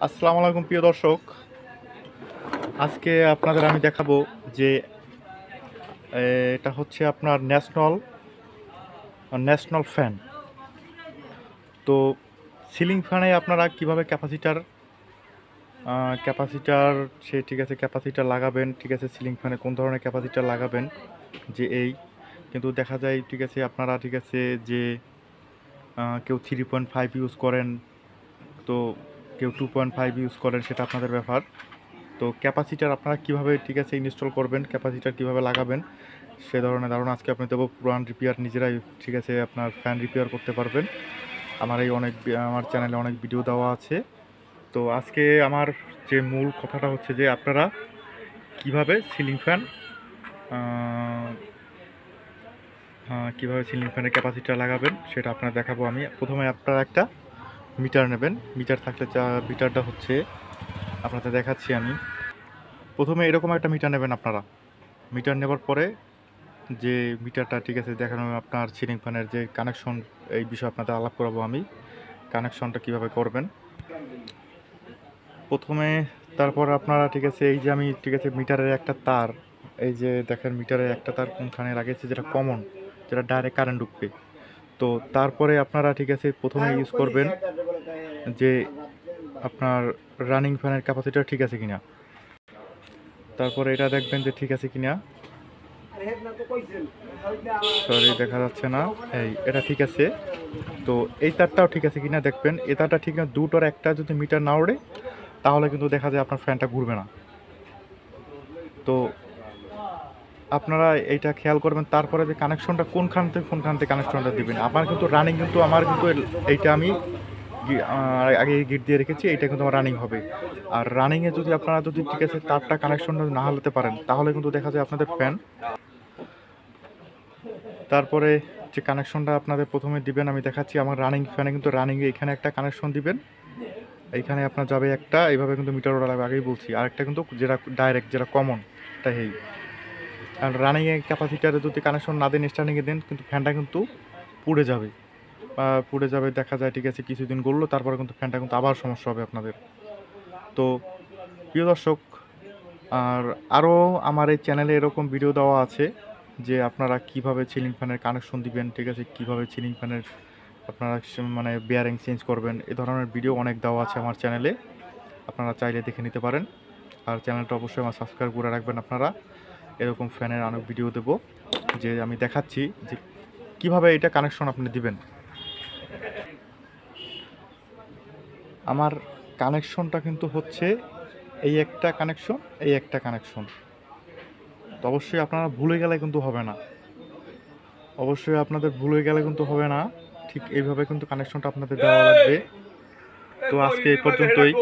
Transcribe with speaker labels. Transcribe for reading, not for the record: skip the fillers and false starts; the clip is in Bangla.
Speaker 1: আসসালামু আলাইকুম প্রিয় দর্শক। আজকে আপনাদের আমি দেখাবো যে এটা হচ্ছে আপনার ন্যাশনাল ফ্যান। তো সিলিং ফ্যানে আপনারা কিভাবে ক্যাপাসিটার ঠিক আছে, ক্যাপাসিটার লাগাবেন, ঠিক আছে, সিলিং ফ্যানে কোন ধরনের ক্যাপাসিটার লাগাবেন যে কিন্তু দেখা যায় ঠিক আছে আপনারা ঠিক আছে যে কেউ 3.5 ইউজ করেন, তো কেউ 2.5 ইউজ করেন, সেটা আপনাদের ব্যাপার। তো ক্যাপাসিটার আপনারা কীভাবে ঠিক আছে ইনস্টল করবেন, ক্যাপাসিটার কীভাবে লাগাবেন, সে ধরনের ধারণা আজকে আপনি দেবো। পুরান রিপেয়ার নিজেরাই ঠিক আছে আপনার ফ্যান রিপেয়ার করতে পারবেন। আমার চ্যানেলে অনেক ভিডিও দেওয়া আছে। তো আজকে আমার যে মূল কথাটা হচ্ছে যে আপনারা কিভাবে সিলিং ফ্যানের ক্যাপাসিটার লাগাবেন সেটা আপনারা দেখাবো আমি। প্রথমে আপনারা একটা মিটার নেবেন। মিটার থাকলে মিটারটা হচ্ছে আপনাদের দেখাচ্ছি আমি। প্রথমে এরকম একটা মিটার নেবেন আপনারা। মিটার নেবার পরে যে মিটারটা ঠিক আছে দেখানো আপনার সিলিং ফ্যানের যে কানেকশন, এই বিষয়ে আপনাদের আলাপ করাবো আমি। কানেকশনটা কিভাবে করবেন প্রথমে। তারপর আপনারা ঠিক আছে এই যে আমি ঠিক আছে মিটারের একটা তার, এই যে দেখেন মিটারের একটা তার কোনখানে লাগিয়েছে যেটা কমন, যেটা ডাইরেক্ট কারেন্ট ঢুকবে। তো তারপরে আপনারা ঠিক আছে প্রথমে ইউজ করবেন যে আপনার রানিং ফ্যানের ক্যাপাসিটার ঠিক আছে কিনা। তারপরে এটা দেখবেন যে ঠিক আছে কিনা। সরি, দেখা যাচ্ছে না। এটা ঠিক আছে। তো এই তারটাও ঠিক আছে কিনা দেখবেন। এই তারটা ঠিক না, দুটোর একটা যদি মিটার না ওড়ে তাহলে কিন্তু দেখা যায় আপনার ফ্যানটা ঘুরবে না। তো আপনারা এইটা খেয়াল করবেন। তারপরে যে কানেকশনটা কোনখান থেকে কানেকশনটা দিবেন। আমার কিন্তু এইটা আমি আগে গিট দিয়ে রেখেছি, এইটা কিন্তু আমার রানিং হবে। আর রানিংয়ে যদি আপনারা ঠিক আছে তারটা কানেকশন না হতে পারেন তাহলে কিন্তু দেখা যায় আপনাদের ফ্যান। তারপরে যে কানেকশনটা আপনাদের প্রথমে দিবেন আমি দেখাচ্ছি। আমার রানিং ফ্যানে কিন্তু রানিংয়ে এখানে একটা কানেকশন দিবেন, এইখানে আপনার যাবে একটা, এইভাবে কিন্তু মিটার ওরা লাগবে, আগেই বলছি। আরেকটা কিন্তু যেটা ডাইরেক্ট, যেটা কমন, এটা আর রানিংয়ে ক্যাপাসিটারে যদি কানেকশন না দেন, স্টার্টিংয়ে দেন, কিন্তু ফ্যানটা কিন্তু পুড়ে যাবে দেখা যায় ঠিক আছে কিছুদিন গড়লো, তারপরে কিন্তু ফ্যানটা কিন্তু আবার সমস্যা হবে আপনাদের। তো প্রিয় দর্শক, আরও আমার এই চ্যানেলে এরকম ভিডিও দেওয়া আছে যে আপনারা কিভাবে সিলিং ফ্যানের কানেকশন দিবেন, ঠিক আছে, কিভাবে সিলিং ফ্যানের আপনারা মানে বেয়ারিং চেঞ্জ করবেন, এ ধরনের ভিডিও অনেক দেওয়া আছে আমার চ্যানেলে, আপনারা চাইলে দেখে নিতে পারেন। আর চ্যানেলটা অবশ্যই আমার সাবস্ক্রাইব করে রাখবেন আপনারা। এরকম ফ্যানের অনেক ভিডিও দেব, যে আমি দেখাচ্ছি যে কিভাবে এটা কানেকশন আপনি দিবেন। আমার কানেকশনটা কিন্তু হচ্ছে এই একটা কানেকশন। তো অবশ্যই আপনারা ভুলে গেলে কিন্তু হবে না, ঠিক এইভাবে কিন্তু কানেকশনটা আপনাদের দেওয়া লাগবে। তো আজকে এই পর্যন্তই।